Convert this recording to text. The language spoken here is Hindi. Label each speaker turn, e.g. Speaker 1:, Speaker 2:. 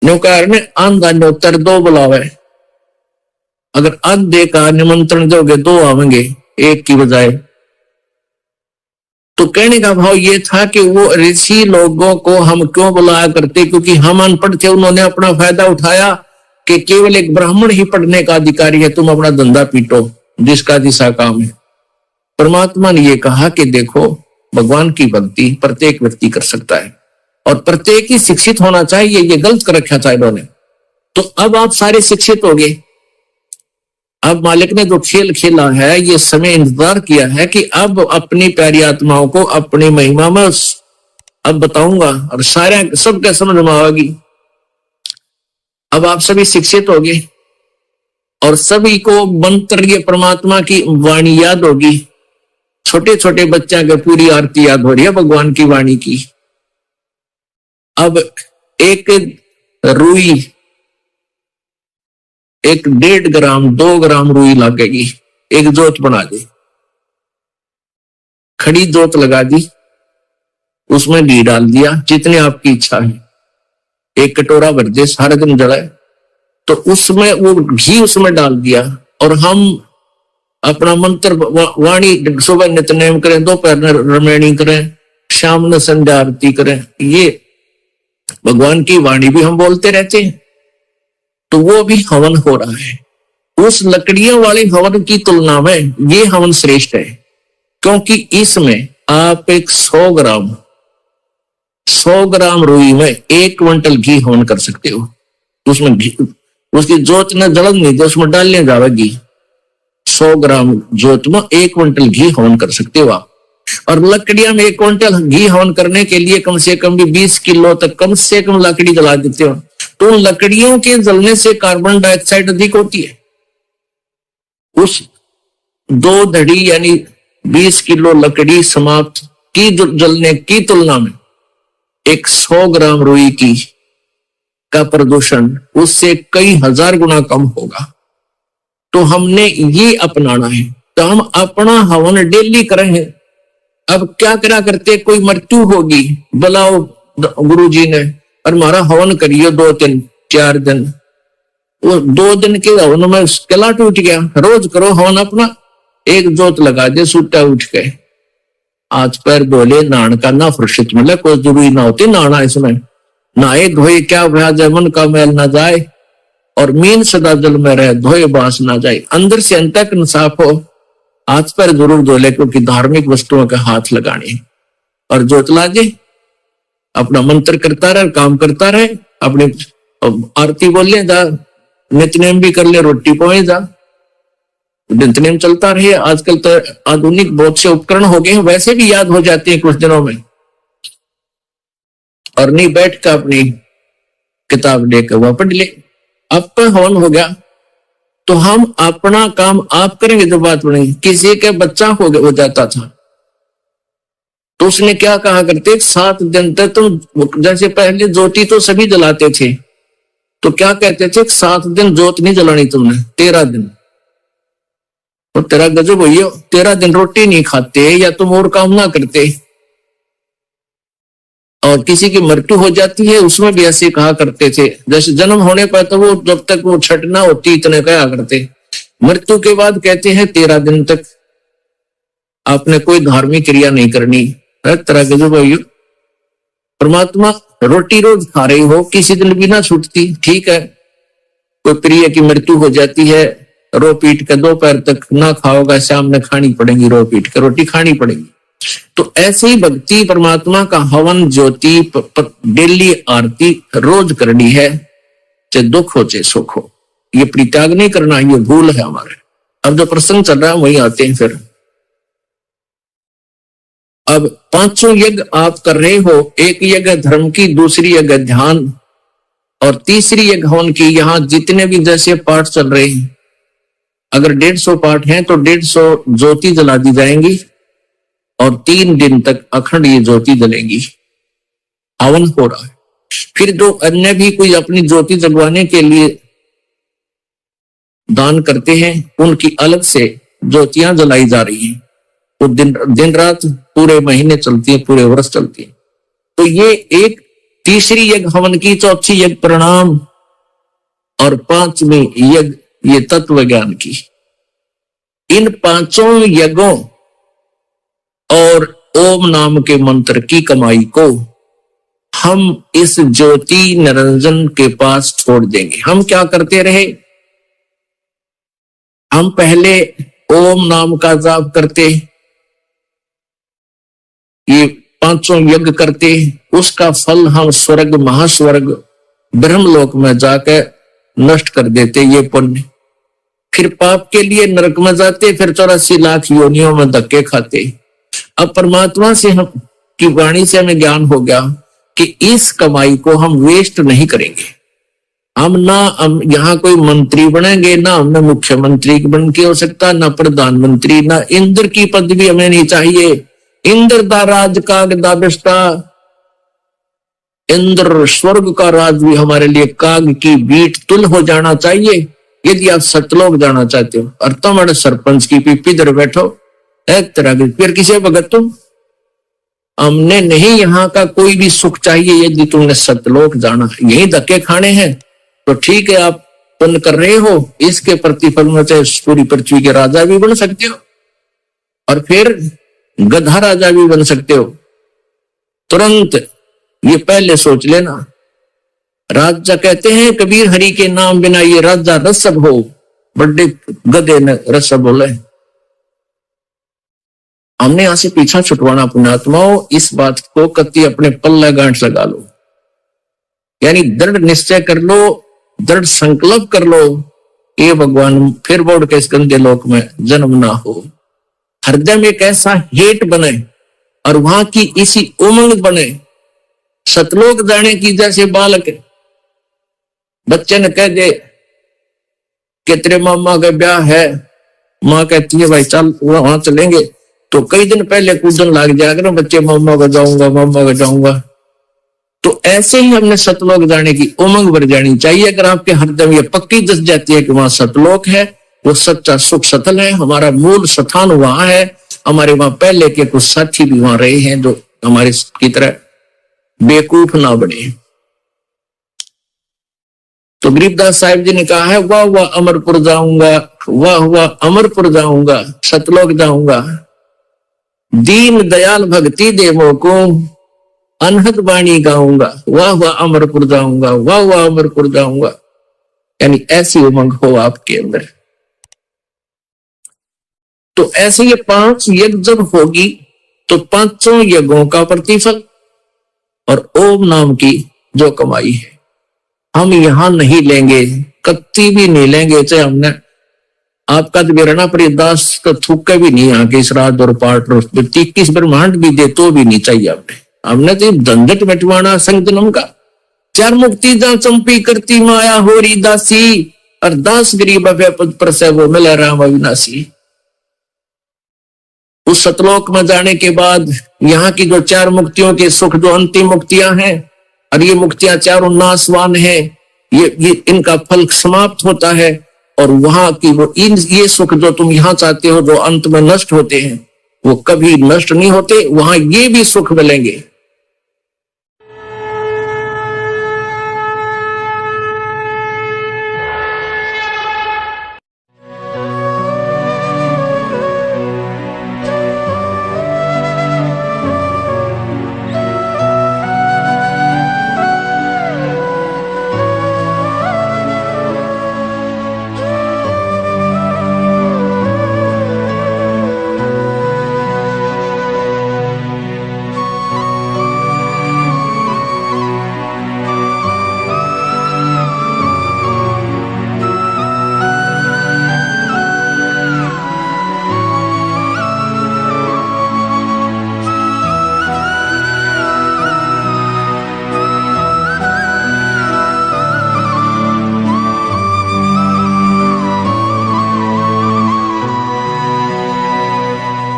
Speaker 1: न्योकार ने आंधा न्योतर दो बुलावे, अगर आधे का निमंत्रण दोगे दो आवेंगे एक की बजाय। तो कहने का भाव ये था कि वो ऋषि लोगों को हम क्यों बुलाया करते, क्योंकि हम अनपढ़ थे, उन्होंने अपना फायदा उठाया कि केवल एक ब्राह्मण ही पढ़ने का अधिकारी है, तुम अपना धंधा पीटो जिसका दिशा काम है। परमात्मा ने ये कहा कि देखो भगवान की भक्ति प्रत्येक व्यक्ति कर सकता है और प्रत्येक ही शिक्षित होना चाहिए, ये गलत कर रखा था इन्होंने। तो अब आप सारे शिक्षित हो गए। अब मालिक ने जो खेल खेला है, ये समय इंतजार किया है कि अब अपनी प्यारी आत्माओं को अपनी महिमा में अब बताऊंगा और सारे सबके समझ में आएगी। अब आप सभी शिक्षित हो गए और सभी को मंत्र ये परमात्मा की वाणी याद होगी। छोटे छोटे बच्चा के पूरी आरती याद हो रही है भगवान की वाणी की। अब एक रुई, एक 1.5 ग्राम 2 ग्राम रुई लगेगी, एक जोत बना दी, खड़ी जोत लगा दी, उसमें घी डाल दिया जितनी आपकी इच्छा है, एक कटोरा भर दे, सारे दिन जलाए। तो उसमें वो घी उसमें डाल दिया और हम अपना मंत्र वाणी सुबह नित्यनेम करें, दोपहर रमणी करें, शाम ने संध्या आरती करें, ये भगवान की वाणी भी हम बोलते रहते हैं। तो वो भी हवन हो रहा है। उस लकड़ियों वाले हवन की तुलना में ये हवन श्रेष्ठ है, क्योंकि इसमें आप एक 100 ग्राम रुई में 1 क्विंटल घी हवन कर सकते हो। उसमें घी, उसकी जोत न जलन नहीं दे, उसमें डालने जाएगी। 100 ग्राम जोत में 1 क्विंटल घी हवन कर सकते हो आप। और लकड़ियां में 1 क्विंटल घी हवन करने के लिए कम से कम भी 20 किलो तक कम से कम लकड़ी जला देते हो। तो लकड़ियों के जलने से कार्बन डाइऑक्साइड अधिक होती है। उस 2 धड़ी यानी 20 किलो लकड़ी समाप्त की जलने की तुलना में एक 100 ग्राम रुई की का प्रदूषण उससे कई हजार गुना कम होगा। तो हमने ये अपनाना है। तो हम अपना हवन डेली करें। अब क्या करा करते, कोई मृत्यु होगी, बुलाओ गुरु जी ने और हमारा हवन करिए 2 दिन 4 दिन। वो 2 दिन के हवन में किला टूट गया। रोज करो हवन अपना, एक जोत लगा दे, सूटा उठ गए, आज पैर धोले, नहान का ना फुर्सत मिले, कोई जरूरी ना होती नहाना, इसमें नहाए धोए क्या भया जाए, मन का मैल ना जाए और मीन सदा जल में रहे, धोए बांस ना जाए। अंदर से अंत तक साफ हो, हाथ पैर जरूर धो ले, क्योंकि धार्मिक वस्तुओं के हाथ लगाने। और जोत लागे, अपना मंत्र करता रहे, काम करता रहे, अपनी आरती बोल ले जा, नित्यनेम भी कर ले, रोटी पोए जा, नित्यनेम चलता रहे। आजकल तो आधुनिक बहुत से उपकरण हो गए हैं, वैसे भी याद हो जाते हैं कुछ दिनों में। और नहीं बैठ कर अपनी किताब लेकर वह पढ़ ले। अब तो हवन हो गया, तो हम अपना काम आप करेंगे तो बात बनेगी। किसी के बच्चा हो जाता था तो उसने क्या कहा करते, 7 दिन तक तुम, जैसे पहले ज्योति तो सभी जलाते थे, तो क्या कहते थे, 7 दिन जोत नहीं जलानी तुमने, 13 दिन। तो तेरा गजब भैया, 13 दिन रोटी नहीं खाते या तुम और काम ना करते। और किसी की मृत्यु हो जाती है, उसमें भी ऐसे कहा करते थे। जैसे जन्म होने पर तो वो जब तक वो छठ ना होती इतने कहा करते, मृत्यु के बाद कहते हैं 13 दिन तक आपने कोई धार्मिक क्रिया नहीं करनी। तरह के जो भाइयों, परमात्मा रोटी रोज खा रही हो, किसी दिन भी ना छूटती, ठीक है। कोई प्रिय की मृत्यु हो जाती है, रो पीट के दोपहर तक ना खाओगा, शाम में खानी पड़ेगी, रो पीट के रोटी खानी पड़ेगी। तो ऐसे ही भक्ति परमात्मा का हवन, ज्योति, डेली आरती रोज करनी है, चाहे दुख हो चाहे सुख हो। ये परित्याग नहीं करना, ये भूल है हमारे। अब जो प्रसंग चल रहा है वही आते हैं फिर। अब 5 यज्ञ आप कर रहे हो, एक यज्ञ धर्म की, दूसरी यज्ञ ध्यान और तीसरी यज्ञ हवन की। यहाँ जितने भी जैसे पाठ चल रहे हैं, अगर 150 पाठ हैं तो 150 ज्योति जला दी जाएंगी और 3 दिन तक अखंड ये ज्योति जलेगी। हवन हो रहा है। फिर जो अन्य भी कोई अपनी ज्योति जगवाने के लिए दान करते हैं, उनकी अलग से ज्योतियां जलाई जा रही हैं। वो दिन रात पूरे महीने चलती है, पूरे वर्ष चलती है। तो ये एक तीसरी यज्ञ हवन की, चौथी यज्ञ प्रणाम और पांचवी यज्ञ ये तत्व ज्ञान की। इन पांचों यज्ञों और ओम नाम के मंत्र की कमाई को हम इस ज्योति निरंजन के पास छोड़ देंगे। हम क्या करते रहे, हम पहले ओम नाम का जाप करते, ये पांचों यज्ञ करते, उसका फल हम स्वर्ग महास्वर्ग ब्रह्मलोक में जाकर नष्ट कर देते ये पुण्य। फिर पाप के लिए नरक में जाते, फिर 84 लाख योनियों में धक्के खाते। अब परमात्मा से हम की वाणी से हमें ज्ञान हो गया कि इस कमाई को हम वेस्ट नहीं करेंगे। हम यहाँ कोई मंत्री बनेंगे, ना हमने मुख्यमंत्री बन के हो सकता, ना प्रधानमंत्री, ना इंद्र की पदवी हमें नहीं चाहिए। इंद्र दा राज काग दा बिस्टा, इंद्र स्वर्ग का राज भी हमारे लिए काग की बीट तुल हो जाना चाहिए। यदि आप सतलोक जाना चाहते हो और तुम्हारे सरपंच की पीपी इधर बैठो एक तरह की, फिर किसे भगत तुम, हमने नहीं यहाँ का कोई भी सुख चाहिए। यदि तुमने सतलोक जाना, यही धक्के खाने हैं तो ठीक है, आप पुण्य कर रहे हो, इसके प्रतिफल में चाहे पूरी पृथ्वी के राजा भी बन सकते हो और फिर गधा राजा भी बन सकते हो। तुरंत ये पहले सोच लेना। राजा कहते हैं कबीर हरि के नाम बिना ये राजा रसब हो, बड़े गधे ने रसब बोले। हमने यहां से पीछा छुटवाना पुण्यात्माओं, इस बात को कति अपने पल्ले गांठ लगा लो, यानी दृढ़ निश्चय कर लो, दृढ़ संकल्प कर लो, ये भगवान फिर बोर्ड के इस गंदे लोक में जन्म ना हो। हृदय में एक ऐसा हेट बने और वहां की इसी उमंग बने। सतलोक जाने की जैसे बालक बच्चे ने कह दे कि तेरे मामा का ब्याह है, माँ कहती है भाई चल वहां चलेंगे, तो कई दिन पहले कूदन लग जाएगा बच्चे, मामा का जाऊंगा मामा का जाऊंगा। तो ऐसे ही हमने सतलोक जाने की उमंग भर जानी चाहिए। अगर आपके हृदय में ये पक्की दस जाती है कि वहां सतलोक है, वो सच्चा सुख सतल है, हमारा मूल स्थान वहां है, हमारे वहां पहले के कुछ साथी भी वहां रहे हैं जो हमारे की तरह बेवकूफ ना बने। तो गरीबदास साहिब जी ने कहा है, वाह वाह अमरपुर जाऊंगा, वाह वाह अमरपुर जाऊंगा, सतलोक जाऊंगा, दीन दयाल भक्ति देवों को अनहद वाणी गाऊंगा, वाह वाह अमरपुर जाऊंगा, वाह वाह अमरपुर जाऊंगा। यानी ऐसी उमंग हो आपके अंदर। तो ऐसे ये 5 यज्ञ जब होगी तो पांचों यज्ञों का प्रतिफल और ओम नाम की जो कमाई है हम यहां नहीं लेंगे, कत्ती भी नहीं लेंगे। चाहे हमने आपका तो बेरना परिदास तो थूक भी नहीं आके इस रात और पाठ 21 ब्रह्मांड भी दे तो भी नहीं चाहिए। हमने तो झंझट मिटवाना संग जन्म का। 4 मुक्ति जा चंपी करती माया होरी दासी, और दास गरीब पद पर से वो मिला राम अविनाशी। उस सतलोक में जाने के बाद यहाँ की जो 4 मुक्तियों के सुख जो अंतिम मुक्तियां हैं, और ये मुक्तियां चारों नाशवान हैं, ये इनका फल समाप्त होता है। और वहां की वो ये सुख जो तुम यहाँ चाहते हो जो अंत में नष्ट होते हैं वो कभी नष्ट नहीं होते, वहां ये भी सुख मिलेंगे।